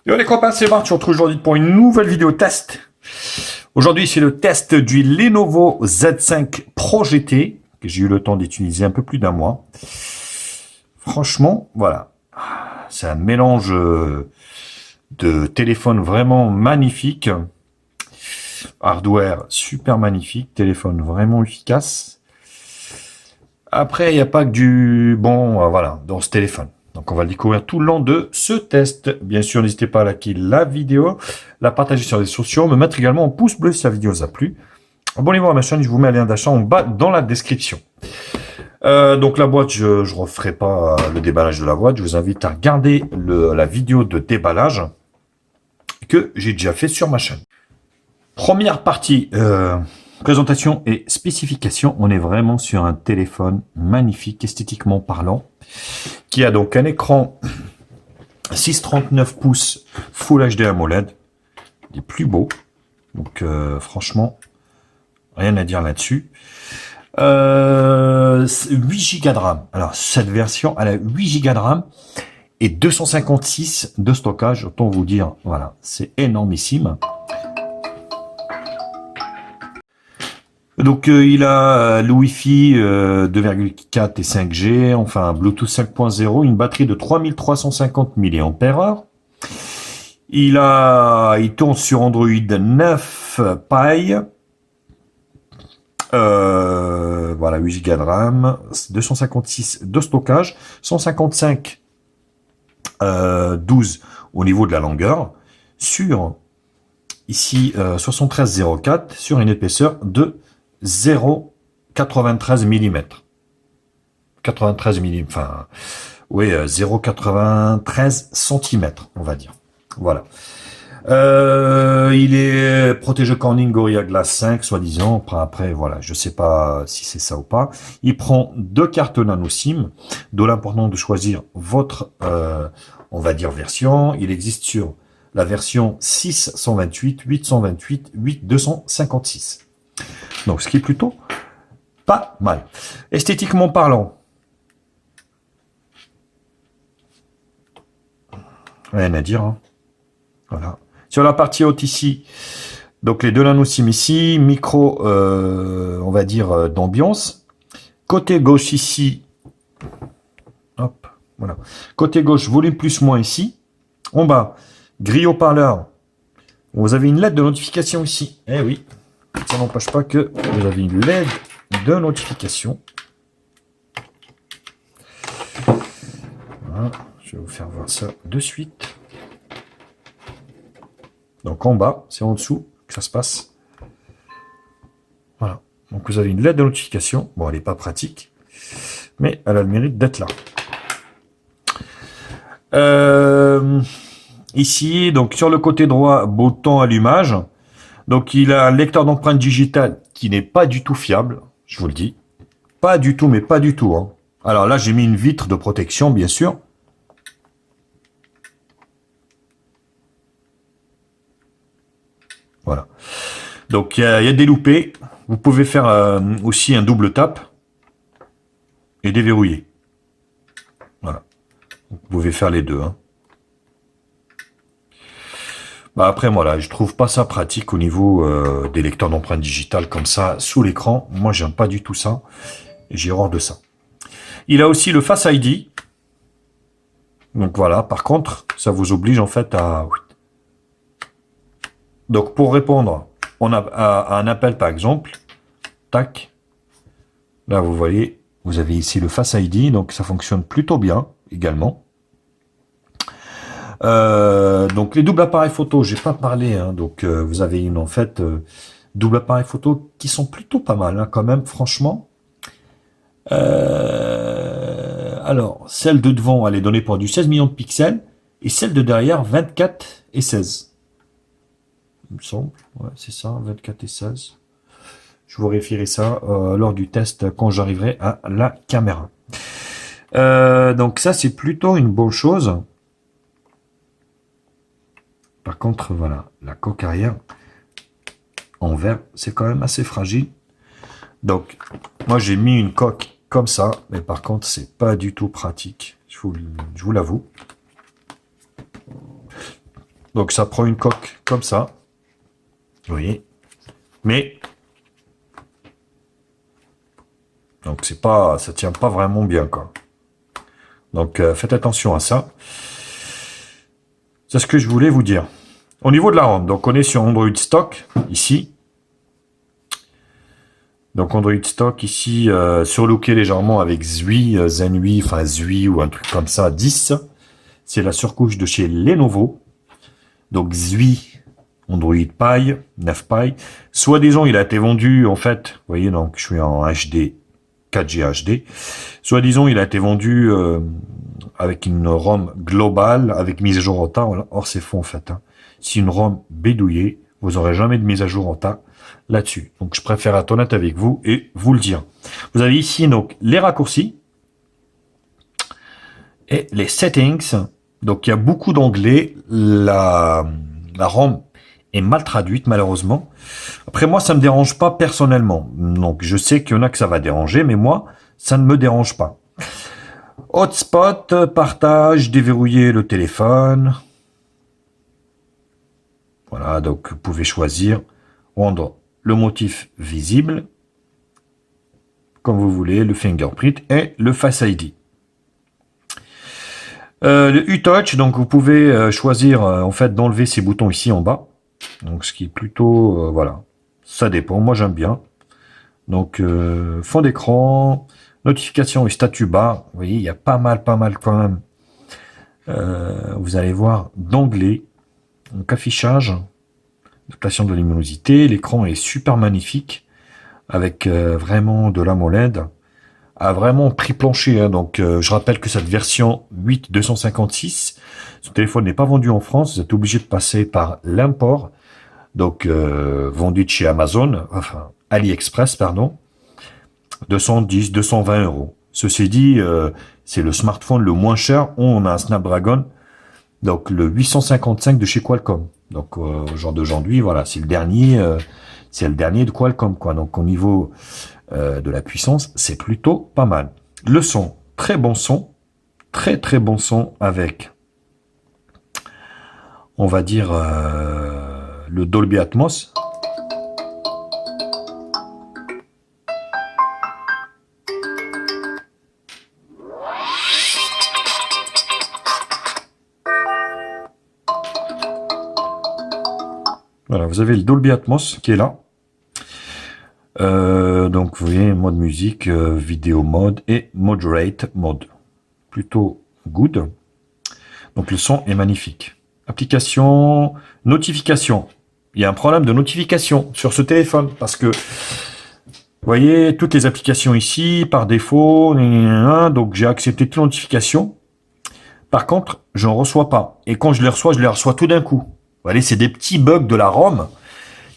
Yo les copains, c'est Marc, je vous retrouve aujourd'hui pour une nouvelle vidéo test. Aujourd'hui, c'est le test du Lenovo Z5 Pro GT, que j'ai eu le temps d'utiliser un peu plus d'un mois. Franchement, voilà. C'est un mélange de téléphone vraiment magnifique. Hardware super magnifique, téléphone vraiment efficace. Après, il n'y a pas que du bon, voilà, dans ce téléphone. Donc, on va le découvrir tout le long de ce test. Bien sûr, n'hésitez pas à liker la vidéo, la partager sur les réseaux sociaux, me mettre également un pouce bleu si la vidéo vous a plu. Abonnez-vous à ma chaîne, je vous mets un lien d'achat en bas dans la description. Donc, la boîte, je ne referai pas le déballage de la boîte. Je vous invite à regarder la vidéo de déballage que j'ai déjà fait sur ma chaîne. Première partie, présentation et spécification. On est vraiment sur un téléphone magnifique, esthétiquement parlant, qui a donc un écran 6,39 pouces Full HD AMOLED, des plus beaux. Donc franchement, rien à dire là-dessus. 8 Go de RAM. Alors cette version, elle a 8 Go de RAM et 256 de stockage. Autant vous dire, voilà, c'est énormissime. Donc il a le Wi-Fi 2,4 et 5G, enfin Bluetooth 5.0, une batterie de 3350 mAh. Il tourne sur Android 9 Pie. Voilà, 8 Go de RAM, 256 de stockage, 155 12 au niveau de la longueur, sur ici 73,04 sur une épaisseur de 0,93 mm. 93 mm, enfin, oui, 0,93 cm, on va dire. Voilà. Il est protégé Corning Gorilla Glass 5, soi-disant. Après, voilà, je sais pas si c'est ça ou pas. Il prend 2 cartes nano SIM, d'où l'important de choisir votre, on va dire, version. Il existe sur la version 628, 828, 8256. Donc, ce qui est plutôt pas mal. Esthétiquement parlant, rien à dire, hein. Voilà. Sur la partie haute ici, donc les deux nano SIM ici, micro, on va dire, d'ambiance. Côté gauche ici, hop, voilà. Côté gauche, volume plus moins ici. En bas, grille haut-parleur. Vous avez une LED de notification ici. Eh oui, ça n'empêche pas que vous avez une LED de notification. Voilà. Je vais vous faire voir ça de suite. Donc en bas, c'est en dessous que ça se passe. Voilà. Donc vous avez une LED de notification. Bon, elle n'est pas pratique, mais elle a le mérite d'être là. Ici, donc sur le côté droit, bouton allumage. Donc il a un lecteur d'empreintes digitales qui n'est pas du tout fiable, je vous le dis. Pas du tout, mais pas du tout, hein. Alors là, j'ai mis une vitre de protection, bien sûr. Voilà. Donc il y a des loupés. Vous pouvez faire aussi un double tap et déverrouiller. Voilà. Vous pouvez faire les deux, hein. Bah après, voilà, je trouve pas ça pratique au niveau des lecteurs d'empreintes digitales comme ça sous l'écran. Moi, j'aime pas du tout ça. J'ai horreur de ça. Il a aussi le Face ID. Donc voilà, par contre, ça vous oblige en fait à... Donc pour répondre à un appel par exemple, tac, là vous voyez, vous avez ici le Face ID, donc ça fonctionne plutôt bien également. Donc les doubles appareils photo, j'ai pas parlé, hein, donc vous avez une en fait double appareil photo qui sont plutôt pas mal, hein, quand même, franchement. Alors celle de devant, elle est donnée pour du 16 millions de pixels et celle de derrière 24 et 16. Il me semble, ouais, c'est ça, 24 et 16. Je vous vérifierai ça lors du test quand j'arriverai à la caméra. Donc ça, c'est plutôt une bonne chose. Par contre, voilà, la coque arrière en verre, c'est quand même assez fragile. Donc, moi, j'ai mis une coque comme ça, mais par contre, c'est pas du tout pratique. Je vous l'avoue. Donc ça prend une coque comme ça. Vous voyez. Mais donc c'est pas, ça tient pas vraiment bien quoi. Donc faites attention à ça. C'est ce que je voulais vous dire. Au niveau de la ROM, donc on est sur Android Stock ici. Donc Android Stock ici surlooké légèrement avec Zui, Zenui, enfin Zui ou un truc comme ça, 10. C'est la surcouche de chez Lenovo. Donc Zui, Android Pie, 9 Pie. Soi-disant, il a été vendu, en fait, vous voyez, donc je suis en HD, 4G HD. Soi-disant, il a été vendu avec une ROM globale, avec mise à jour en tas. Or, c'est faux, en fait. Hein. Si une ROM bédouillée, vous n'aurez jamais de mise à jour en tas là-dessus. Donc, je préfère être honnête avec vous et vous le dire. Vous avez ici, donc, les raccourcis et les settings. Donc, il y a beaucoup d'onglets. La ROM est mal traduite, malheureusement. Après, moi, ça me dérange pas personnellement. Donc, je sais qu'il y en a que ça va déranger, mais moi, ça ne me dérange pas. Hotspot, partage, déverrouiller le téléphone. Voilà, donc vous pouvez choisir, rendre le motif visible, comme vous voulez, le fingerprint et le Face ID. Le U-Touch, donc vous pouvez choisir en fait d'enlever ces boutons ici en bas. Donc ce qui est plutôt, voilà, ça dépend, moi j'aime bien. Donc fond d'écran, notification et statut bas, vous voyez, il y a pas mal quand même. Vous allez voir d'onglets, donc affichage, adaptation de la luminosité, l'écran est super magnifique, avec vraiment de l'AMOLED, à vraiment prix plancher, hein. Donc je rappelle que cette version 8.256, ce téléphone n'est pas vendu en France, vous êtes obligé de passer par l'import, donc vendu de chez Amazon, enfin AliExpress, pardon, 210, 220 euros. Ceci dit, c'est le smartphone le moins cher. On a un Snapdragon, donc le 855 de chez Qualcomm. Donc au jour d'aujourd'hui, voilà, c'est le dernier de Qualcomm, quoi. Donc au niveau de la puissance, c'est plutôt pas mal. Le son, très bon son, très bon son avec, on va dire, le Dolby Atmos. Voilà, vous avez le Dolby Atmos qui est là. Donc vous voyez, mode musique, vidéo mode et moderate mode. Plutôt good. Donc le son est magnifique. Application, notification. Il y a un problème de notification sur ce téléphone parce que vous voyez toutes les applications ici par défaut. Donc j'ai accepté toutes les notifications. Par contre, je n'en reçois pas. Et quand je les reçois tout d'un coup. Vous voyez, c'est des petits bugs de la ROM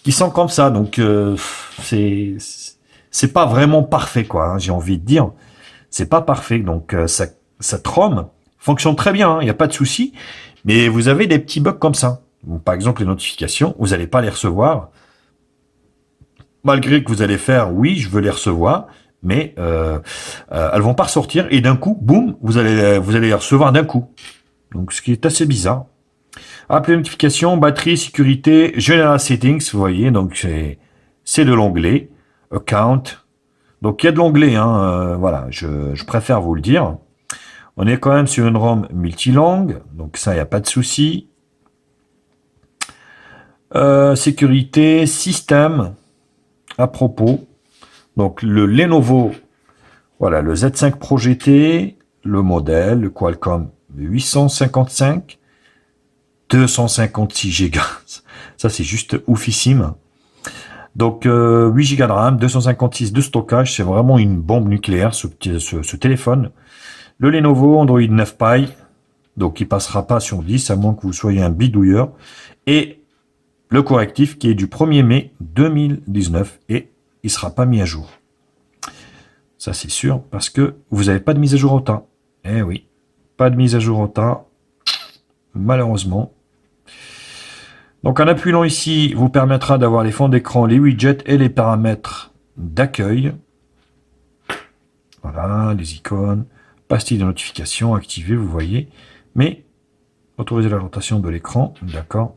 qui sont comme ça. Donc c'est pas vraiment parfait, quoi. Hein, j'ai envie de dire, c'est pas parfait. Donc cette ROM fonctionne très bien. Il n'y a pas de souci. Mais vous avez des petits bugs comme ça. Donc, par exemple, les notifications, vous n'allez pas les recevoir. Malgré que vous allez faire, oui, je veux les recevoir, mais elles vont pas ressortir. Et d'un coup, boum, vous allez les recevoir d'un coup. Donc, ce qui est assez bizarre. Appeler notification, batterie, sécurité, General Settings, vous voyez, donc c'est de l'onglet, Account. Donc il y a de l'onglet, hein, voilà, je préfère vous le dire. On est quand même sur une ROM multilangue, donc ça, il n'y a pas de souci. Sécurité, système, à propos. Donc le Lenovo, voilà, le Z5 Pro GT, le modèle, le Qualcomm 855. 256 Go. Ça, c'est juste oufissime. Donc, 8 Go de RAM, 256 de stockage. C'est vraiment une bombe nucléaire, ce téléphone. Le Lenovo Android 9 Pie. Donc, il passera pas sur 10, à moins que vous soyez un bidouilleur. Et le correctif qui est du 1er mai 2019. Et il sera pas mis à jour. Ça, c'est sûr, parce que vous n'avez pas de mise à jour au tas. Eh oui, pas de mise à jour au tas. Malheureusement. Donc en appuyant ici, vous permettra d'avoir les fonds d'écran, les widgets et les paramètres d'accueil. Voilà, les icônes, pastille de notification activée, vous voyez. Mais Autoriser la rotation de l'écran, d'accord.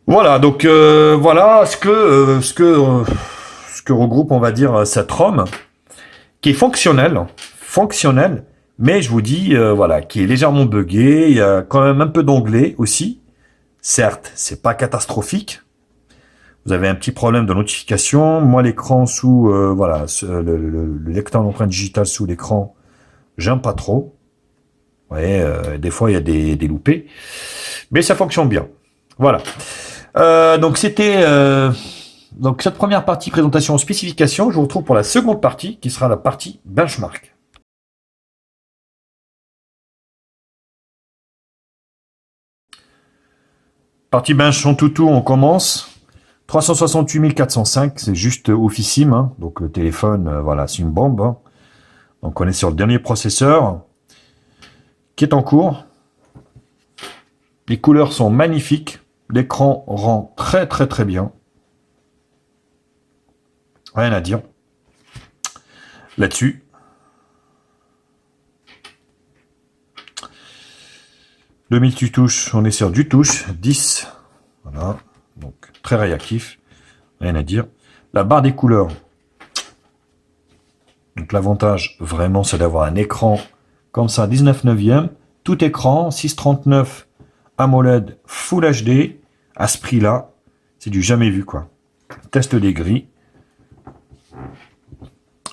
Voilà, donc voilà ce que regroupe, on va dire, cette ROM, qui est fonctionnel, mais je vous dis, voilà, qui est légèrement buggé. Il y a quand même un peu d'onglets aussi. Certes, c'est pas catastrophique. Vous avez un petit problème de notification. Moi, l'écran sous, voilà, le lecteur d'empreinte digitale sous l'écran, j'aime pas trop. Ouais, des fois il y a des loupés, mais ça fonctionne bien. Voilà. Donc c'était donc cette première partie présentation spécification. Je vous retrouve pour la seconde partie qui sera la partie benchmark. Partie bench en toutou, on commence. 368 405, c'est juste oufissime. Hein. Donc le téléphone, voilà, c'est une bombe. Hein. Donc on est sur le dernier processeur qui est en cours. Les couleurs sont magnifiques. L'écran rend très très très bien. Rien à dire là-dessus. Le multitouche, on est sur du touche, 10. Voilà, donc très réactif. Rien à dire. La barre des couleurs. Donc l'avantage, vraiment, c'est d'avoir un écran comme ça, 19 neuvième. Tout écran, 639 AMOLED Full HD. À ce prix-là, c'est du jamais vu, quoi. Test des gris.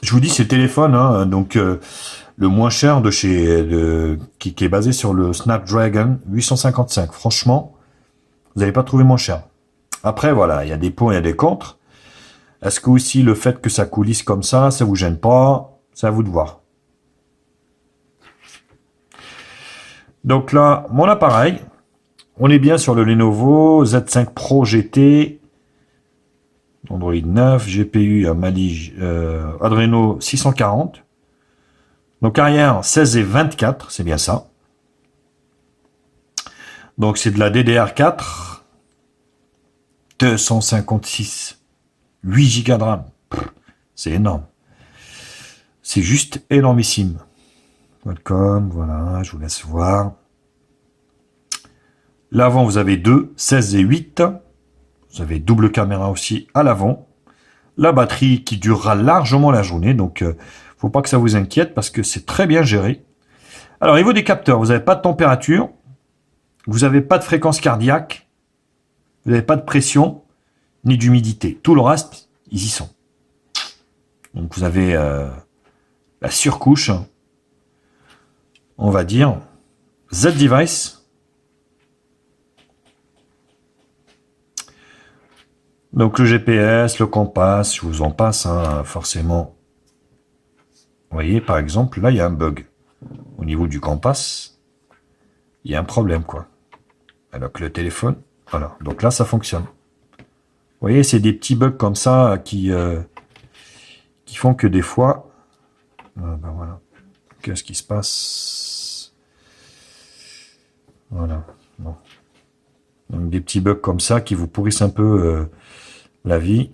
Je vous dis, c'est le téléphone, hein, donc le moins cher de chez, qui est basé sur le Snapdragon 855. Franchement, vous n'allez pas trouver moins cher. Après, voilà, il y a des points, il y a des contre. Est-ce que aussi le fait que ça coulisse comme ça vous gêne pas? C'est à vous de voir. Donc là, mon appareil, on est bien sur le Lenovo Z5 Pro GT, Android 9, GPU Mali Adreno 640. Donc arrière 16 et 24, c'est bien ça. Donc c'est de la DDR4, 256, 8 Go de RAM. C'est énorme. C'est juste énormissime. Welcome, voilà, je vous laisse voir. L'avant, vous avez 2, 16 et 8. Vous avez double caméra aussi à l'avant. La batterie qui durera largement la journée, donc faut pas que ça vous inquiète parce que c'est très bien géré. Alors, au niveau des capteurs, vous n'avez pas de température, vous n'avez pas de fréquence cardiaque, vous n'avez pas de pression, ni d'humidité. Tout le reste, ils y sont. Donc, vous avez la surcouche, on va dire, Z-Device. Donc le GPS, le compass, je vous en passe, hein, forcément. Vous voyez, par exemple, là, il y a un bug. Au niveau du compass, il y a un problème, quoi. Alors que le téléphone, voilà. Donc là, ça fonctionne. Vous voyez, c'est des petits bugs comme ça qui font que des fois... ben voilà. Qu'est-ce qui se passe? Voilà. Bon. Donc des petits bugs comme ça qui vous pourrissent un peu la vie.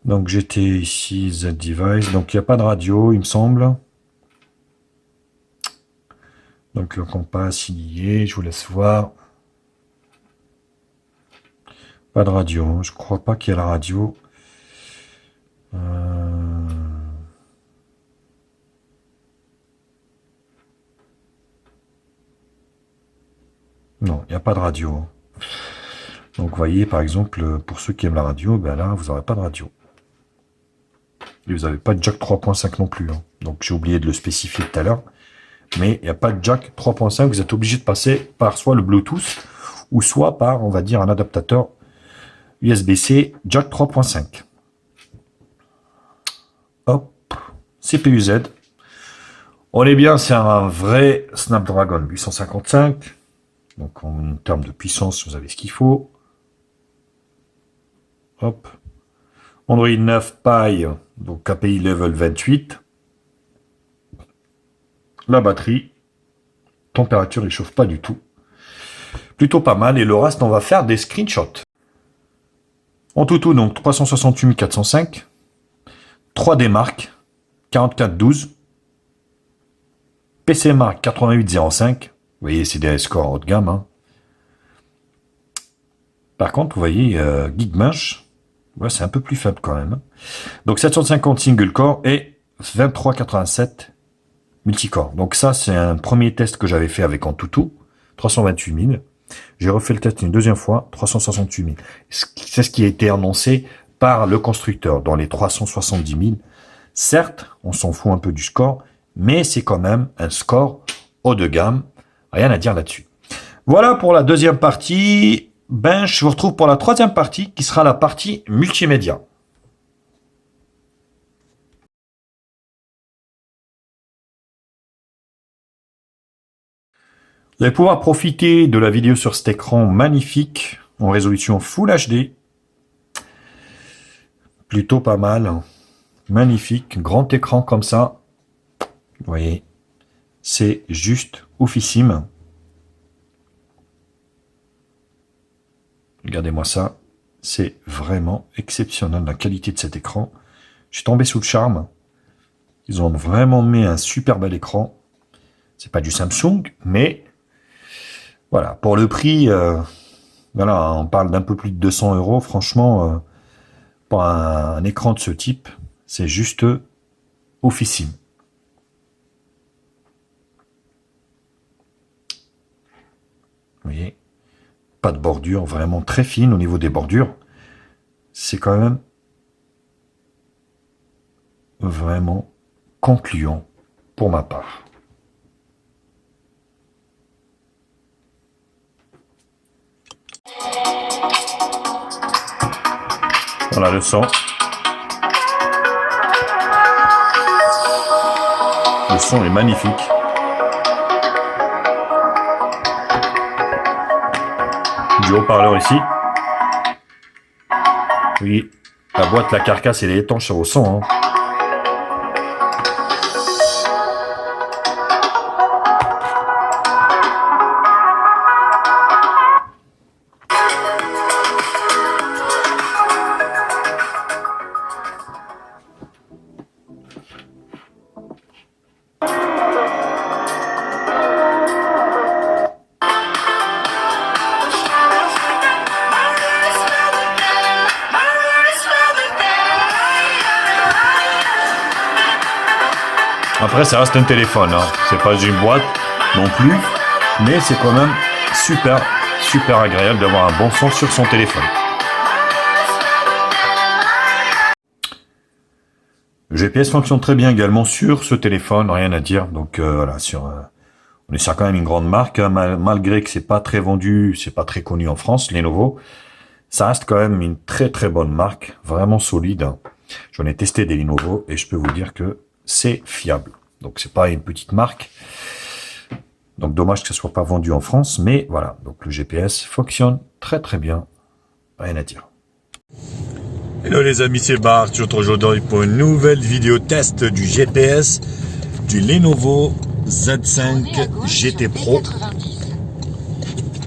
Donc j'étais ici, Z-Device. Donc il n'y a pas de radio, il me semble. Donc le compass, il y est. Je vous laisse voir. Pas de radio. Je crois pas qu'il y a la radio. Non, il n'y a pas de radio. Donc vous voyez, par exemple, pour ceux qui aiment la radio, ben là, vous n'aurez pas de radio. Et vous n'avez pas de jack 3.5 non plus. Hein. Donc j'ai oublié de le spécifier tout à l'heure. Mais il n'y a pas de jack 3.5. Vous êtes obligé de passer par soit le Bluetooth, ou soit par, on va dire, un adaptateur USB-C jack 3.5. Hop, CPU Z. On est bien, c'est un vrai Snapdragon 855. Donc en termes de puissance, vous avez ce qu'il faut. Hop. Android 9 Pie, donc KPI level 28. La batterie, température, il chauffe pas du tout. Plutôt pas mal. Et le reste, on va faire des screenshots. En tout, donc 368 405. 3D Mark, 4412. PCMark 8805. Vous voyez, c'est des scores haut de gamme. Hein. Par contre, vous voyez, Geekbench, ouais, c'est un peu plus faible quand même. Donc 750 single core et 2387 multicore. Donc ça, c'est un premier test que j'avais fait avec Antutu, 328 000. J'ai refait le test une deuxième fois, 368 000. C'est ce qui a été annoncé par le constructeur dans les 370 000. Certes, on s'en fout un peu du score, mais c'est quand même un score haut de gamme. Rien à dire là-dessus. Voilà pour la deuxième partie. Ben, je vous retrouve pour la troisième partie, qui sera la partie multimédia. Vous allez pouvoir profiter de la vidéo sur cet écran magnifique, en résolution Full HD. Plutôt pas mal. Magnifique, grand écran comme ça. Vous voyez, c'est juste oufissime. Regardez-moi ça. C'est vraiment exceptionnel la qualité de cet écran. Je suis tombé sous le charme. Ils ont vraiment mis un super bel écran. C'est pas du Samsung, mais voilà, pour le prix, voilà, on parle d'un peu plus de 200 €. Franchement, pour un écran de ce type, c'est juste oufissime. Vous voyez, pas de bordure, vraiment très fine au niveau des bordures. C'est quand même vraiment concluant pour ma part. Voilà le son. Le son est magnifique. Du haut-parleur ici. Oui, la boîte, la carcasse, elle est étanche au son. Hein. Après, ça reste un téléphone, hein. C'est pas une boîte non plus, mais c'est quand même super agréable d'avoir un bon son sur son téléphone. Le GPS fonctionne très bien également sur ce téléphone, rien à dire. Donc voilà, on est sur quand même une grande marque, hein, malgré que c'est pas très vendu, c'est pas très connu en France, Lenovo. Ça reste quand même une très bonne marque, vraiment solide. Hein. J'en ai testé des Lenovo et je peux vous dire que c'est fiable. Donc c'est pas une petite marque. Donc dommage que ce soit pas vendu en France, mais voilà. Donc le GPS fonctionne très bien. Rien à dire. Hello les amis, c'est Bart. Je vous retrouve aujourd'hui pour une nouvelle vidéo test du GPS du Lenovo Z5 GT Pro.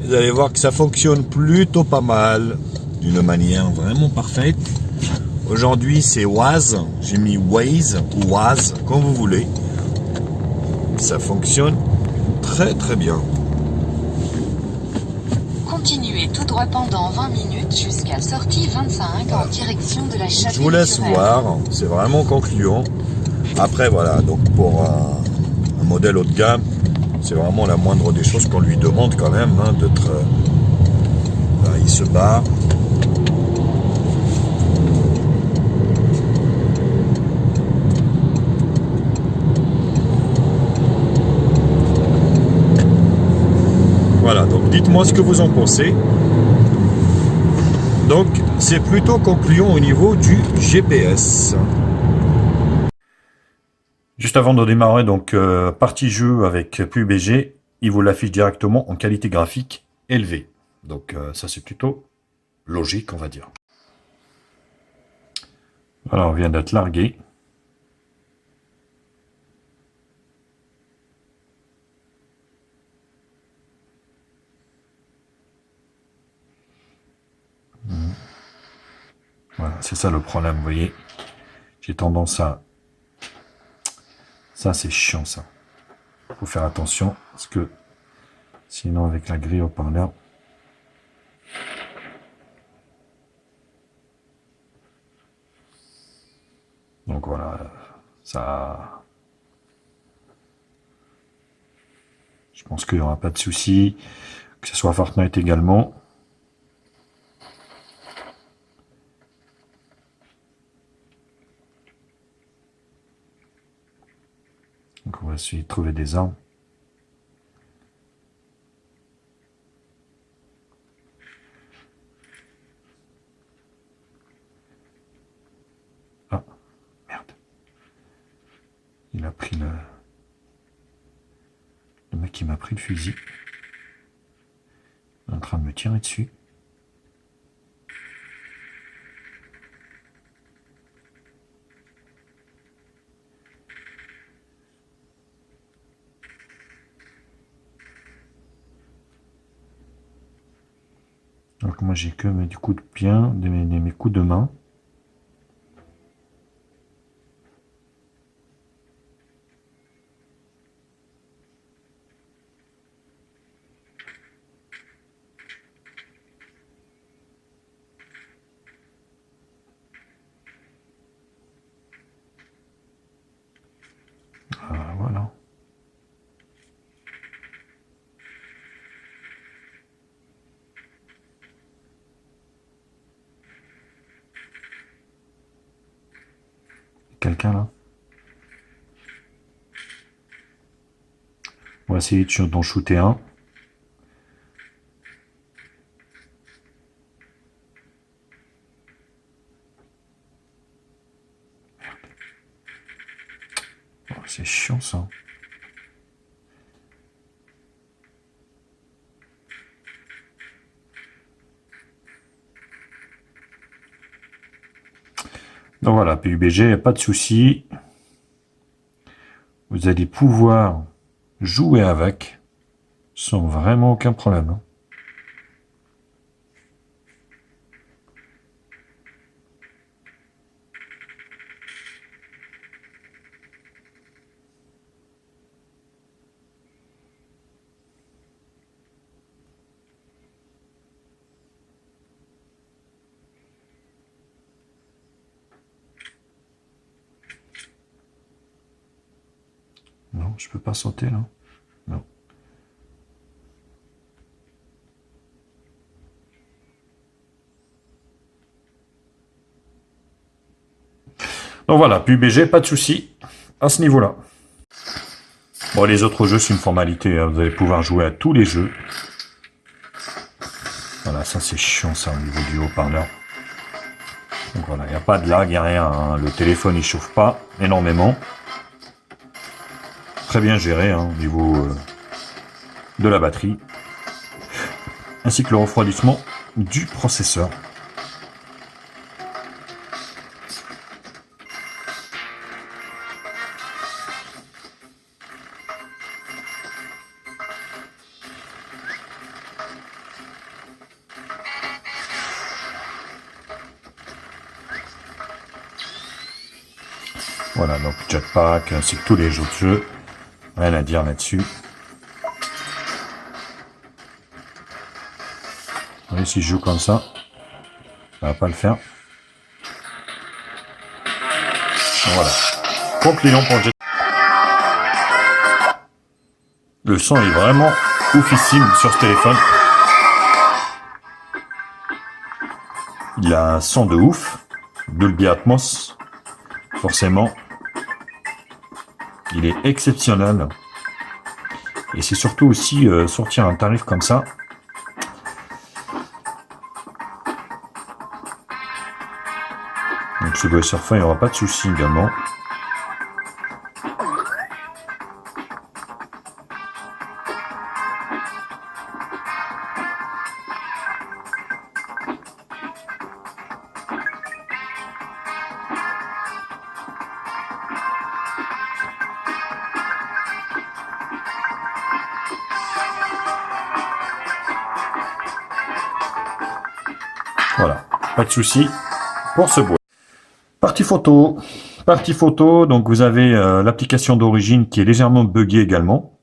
Vous allez voir que ça fonctionne plutôt pas mal, d'une manière vraiment parfaite. Aujourd'hui c'est Waze, j'ai mis Waze ou Waze, comme vous voulez. Ça fonctionne très bien. Continuez tout droit pendant 20 minutes jusqu'à sortie 25 en direction de la Chapelle. Je vous laisse voir, c'est vraiment concluant. Après voilà, donc pour un modèle haut de gamme, c'est vraiment la moindre des choses qu'on lui demande quand même, hein, d'être... il se barre. Voilà, donc dites-moi ce que vous en pensez. Donc, c'est plutôt concluant au niveau du GPS. Juste avant de démarrer, donc, partie jeu avec PUBG, il vous l'affiche directement en qualité graphique élevée. Donc, ça c'est plutôt logique, on va dire. Voilà, on vient d'être largué. Voilà, c'est ça le problème, vous voyez. J'ai tendance à... Ça, c'est chiant, ça. faut faire attention parce que sinon avec la grille haut-parleur. Donc voilà, ça. Je pense qu'il n'y aura pas de souci, que ce soit Fortnite également. Donc on va essayer de trouver des armes. Ah, merde. Il a pris le mec qui m'a pris le fusil. Il est en train de me tirer dessus. Donc moi j'ai que mes coups de pied, mes coups de main. Ah, voilà. Quelqu'un là? On va essayer d'en shooter un. Oh, c'est chiant ça. Donc voilà, PUBG, il n'y a pas de souci. Vous allez pouvoir jouer avec sans vraiment aucun problème. Hein. Non, je peux pas sauter là. Non. Donc voilà, PUBG, pas de souci à ce niveau-là. Bon, les autres jeux, c'est une formalité. Hein. Vous allez pouvoir jouer à tous les jeux. Voilà, ça c'est chiant ça au niveau du haut-parleur. Donc voilà, il n'y a pas de lag, il n'y a rien. Hein. Le téléphone, il chauffe pas énormément. Très bien géré hein, au niveau de la batterie. Ainsi que le refroidissement du processeur. Voilà, donc Jetpack, ainsi que tous les autres jeux. Rien à dire là-dessus. Et si je joue comme ça, ça va pas le faire. Voilà. Conclusion pour Jetpack. Le son est vraiment oufissime sur ce téléphone. Il a un son de ouf. Dolby Atmos. Forcément. Il est exceptionnel. Et c'est surtout aussi sortir un tarif comme ça. Donc Subway Surfer, il n'y aura pas de souci également. Voilà, pas de souci pour ce bois. Partie photo. Partie photo, donc vous avez l'application d'origine qui est légèrement buggée également.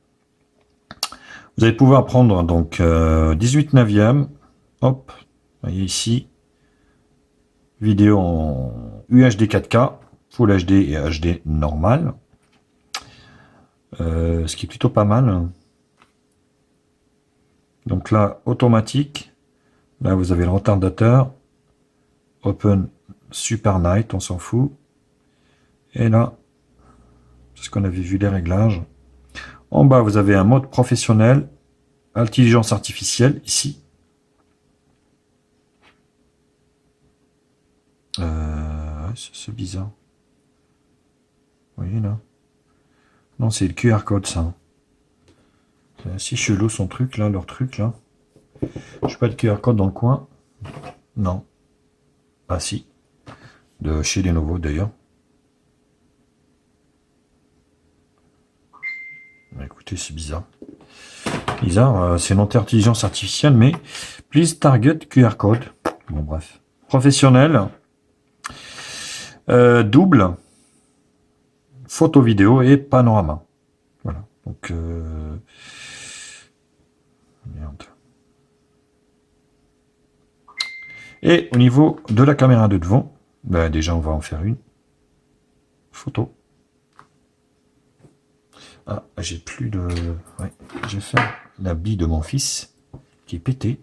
Vous allez pouvoir prendre donc 18 neuvième, hop, vous voyez ici, vidéo en UHD 4K, Full HD et HD normal, ce qui est plutôt pas mal. Donc là, automatique, là vous avez le retardateur, Open Super Night, on s'en fout, et là, c'est ce qu'on avait vu les réglages. En bas, vous avez un mode professionnel, intelligence artificielle, ici. C'est bizarre. Vous voyez là? Non, c'est le QR code, ça. C'est assez chelou son truc, là, leur truc, là. Je sais pas le QR code dans le coin. Non. Ah si. De chez Lenovo, d'ailleurs. Écoutez, c'est bizarre. Bizarre, c'est une intelligence artificielle, mais please target QR code. Bon, bref. Professionnel. Double. Photo, vidéo et panorama. Voilà. Donc, merde. Et au niveau de la caméra de devant, ben déjà, on va en faire une. Photo. Ah, j'ai plus de... Ouais, j'ai fait la bille de mon fils qui est pété.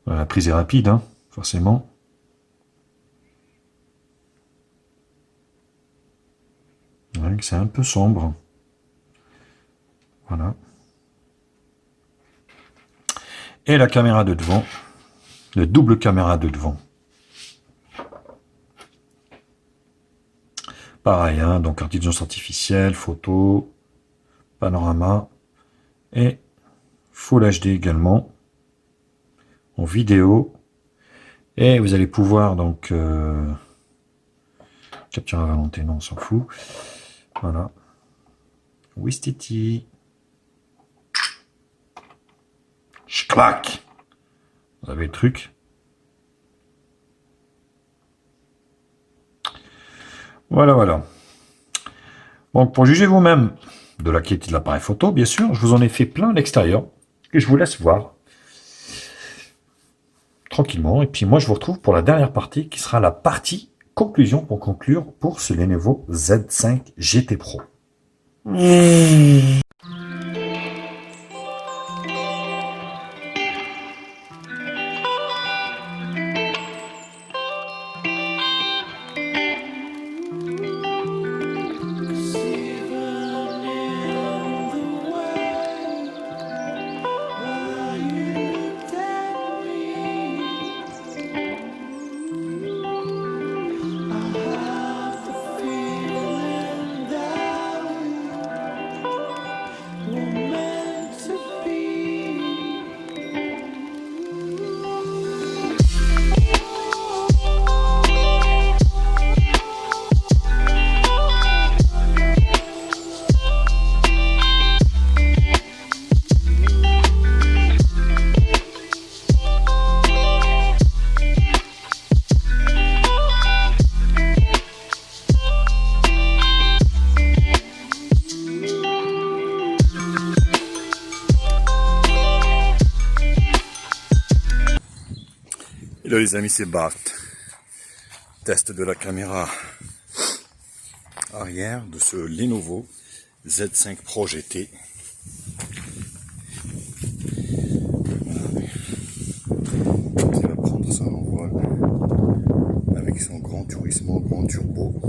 La prise est rapide, hein, forcément. Ouais, c'est un peu sombre. Voilà. Et la caméra de devant. Le double caméra de devant. Pareil, hein, donc intelligence artificielle, photo, panorama et Full HD également en vidéo. Et vous allez pouvoir donc capture à volonté, non, on s'en fout. Voilà. Wistiti. Clac. Vous avez le truc. Voilà, voilà. Donc, pour juger vous-même de la qualité de l'appareil photo, bien sûr, je vous en ai fait plein à l'extérieur, que je vous laisse voir tranquillement. Et puis moi, je vous retrouve pour la dernière partie, qui sera la partie conclusion pour conclure pour ce Lenovo Z5 GT Pro. Hello les amis, c'est Bart. Test de la caméra arrière de ce Lenovo Z5 Pro GT. Il va prendre son envol avec son Grand Turismo, Grand Turbo.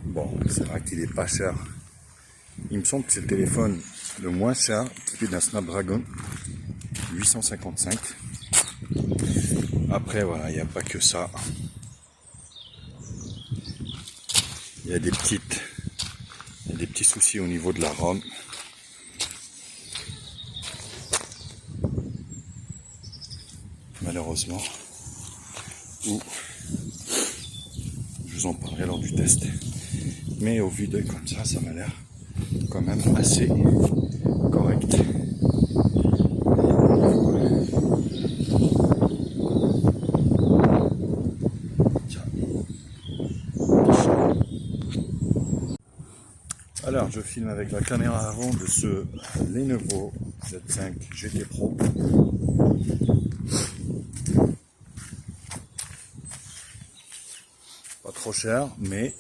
Bon, c'est vrai qu'il est pas cher. Il me semble que c'est le téléphone le moins cher, équipé d'un Snapdragon 855. Après voilà, il n'y a pas que ça. Il y a des petits soucis au niveau de la ROM. Malheureusement. Ou je vous en parlerai lors du test. Mais au vu d'œil comme ça m'a l'air quand même assez correct. Alors, je filme avec la caméra avant de ce Lenovo Z5 GT Pro. Pas trop cher, mais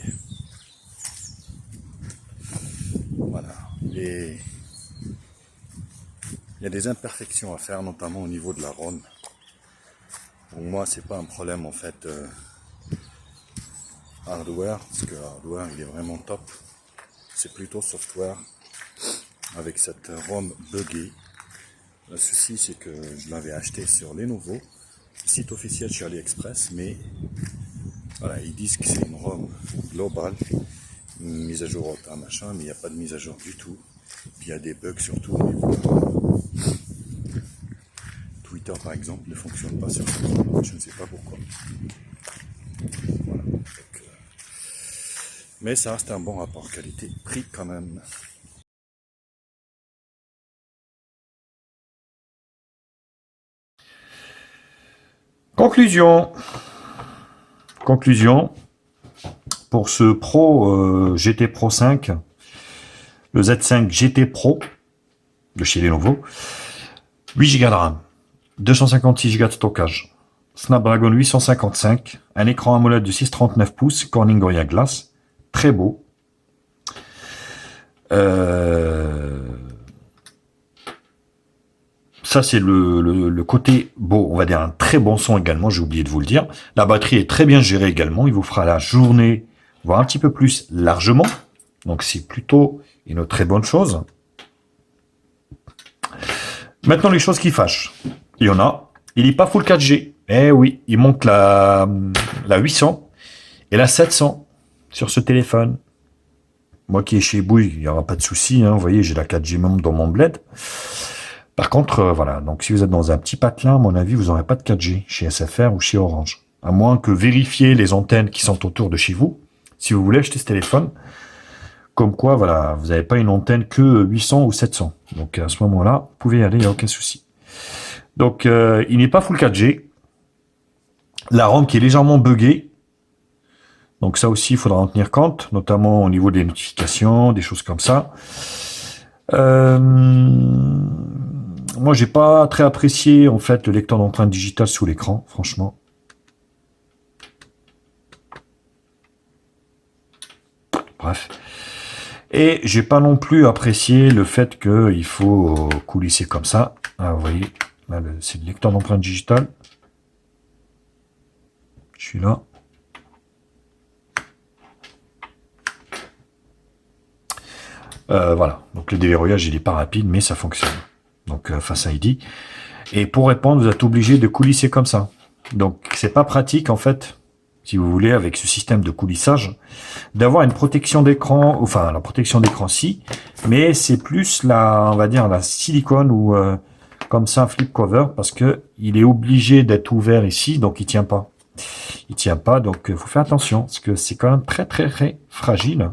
voilà. Il y a des imperfections à faire, notamment au niveau de la ROM. Pour moi, c'est pas un problème en fait hardware, parce que hardware il est vraiment top. C'est plutôt software avec cette ROM buggée. Le souci, c'est que je l'avais acheté sur Lenovo, site officiel chez AliExpress, mais voilà, ils disent que c'est une ROM globale, une mise à jour autant machin, mais il n'y a pas de mise à jour du tout. Puis il y a des bugs surtout au niveau Twitter par exemple ne fonctionne pas sur cette ROM, je ne sais pas pourquoi. Voilà. Donc, mais ça reste un bon rapport qualité-prix quand même. Conclusion pour ce Pro GT Pro 5, le Z5 GT Pro de chez Lenovo, 8 Go de RAM, 256 Go de stockage, Snapdragon 855, un écran AMOLED de 6,39 pouces, Corning Gorilla Glass, très beau. Ça, c'est le côté beau, on va dire un très bon son également, j'ai oublié de vous le dire. La batterie est très bien gérée également, il vous fera la journée, voire un petit peu plus largement. Donc c'est plutôt une très bonne chose. Maintenant, les choses qui fâchent. Il y en a, il n'est pas full 4G. Eh oui, il manque la 800 et la 700 sur ce téléphone. Moi qui est chez Bouygues, il n'y aura pas de souci. Hein, vous voyez, j'ai la 4G même dans mon bled. Par contre, voilà, donc si vous êtes dans un petit patelin, à mon avis, vous n'aurez pas de 4G chez SFR ou chez Orange. À moins que vérifier les antennes qui sont autour de chez vous, si vous voulez acheter ce téléphone. Comme quoi, voilà, vous n'avez pas une antenne que 800 ou 700. Donc à ce moment-là, vous pouvez y aller, il n'y a aucun souci. Donc il n'est pas full 4G. La ROM qui est légèrement buggée. Donc ça aussi, il faudra en tenir compte, notamment au niveau des notifications, des choses comme ça. Moi, j'ai pas très apprécié en fait le lecteur d'empreintes digitales sous l'écran, franchement. Bref. Et j'ai pas non plus apprécié le fait qu'il faut coulisser comme ça. Ah, vous voyez, là, c'est le lecteur d'empreintes digitales. Je suis là. Voilà, donc le déverrouillage il est pas rapide, mais ça fonctionne. Donc Face ID. Et pour répondre, vous êtes obligé de coulisser comme ça. Donc c'est pas pratique en fait, si vous voulez, avec ce système de coulissage, d'avoir une protection d'écran. Enfin, la protection d'écran si, mais c'est plus la, on va dire la silicone ou comme ça un flip cover, parce que il est obligé d'être ouvert ici, donc il tient pas. Il tient pas, donc il faut faire attention, parce que c'est quand même très fragile.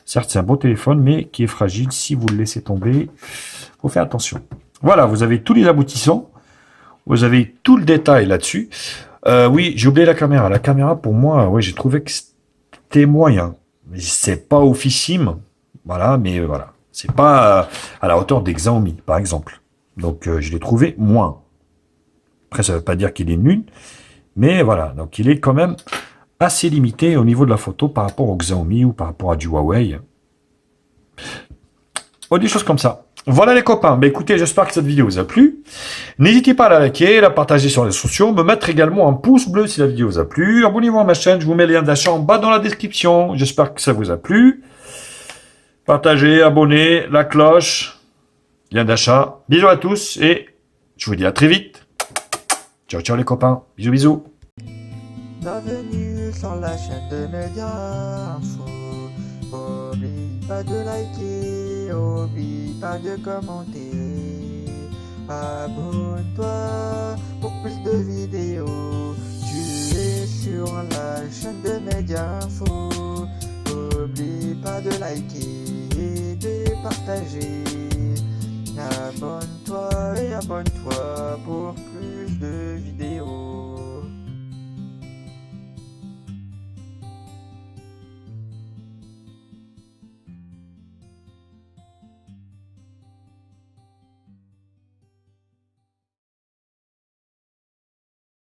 Certes, c'est un beau téléphone, mais qui est fragile. Si vous le laissez tomber, faut faire attention. Voilà, vous avez tous les aboutissants. Vous avez tout le détail là-dessus. Oui, j'ai oublié la caméra. La caméra, pour moi, ouais, j'ai trouvé que c'était moyen. C'est pas oufissime. Voilà, mais voilà. C'est pas à la hauteur des Xiaomi, par exemple. Donc, je l'ai trouvé moins. Après, ça veut pas dire qu'il est nul. Mais voilà, donc il est quand même assez limité au niveau de la photo par rapport au Xiaomi ou par rapport à du Huawei. Oh, des choses comme ça. Voilà les copains. Ben écoutez, j'espère que cette vidéo vous a plu. N'hésitez pas à la liker, la partager sur les réseaux sociaux, me mettre également un pouce bleu si la vidéo vous a plu. Abonnez-vous à ma chaîne, je vous mets le lien d'achat en bas dans la description. J'espère que ça vous a plu. Partagez, abonnez, la cloche, lien d'achat. Bisous à tous et je vous dis à très vite. Ciao, ciao les copains. Bisous, bisous. Bienvenue sur la chaîne de Média Info. Oublie pas de liker, oublie pas de commenter. Abonne-toi pour plus de vidéos. Tu es sur la chaîne de Média Info. Oublie pas de liker et de partager. Abonne-toi et abonne-toi pour plus de vidéos.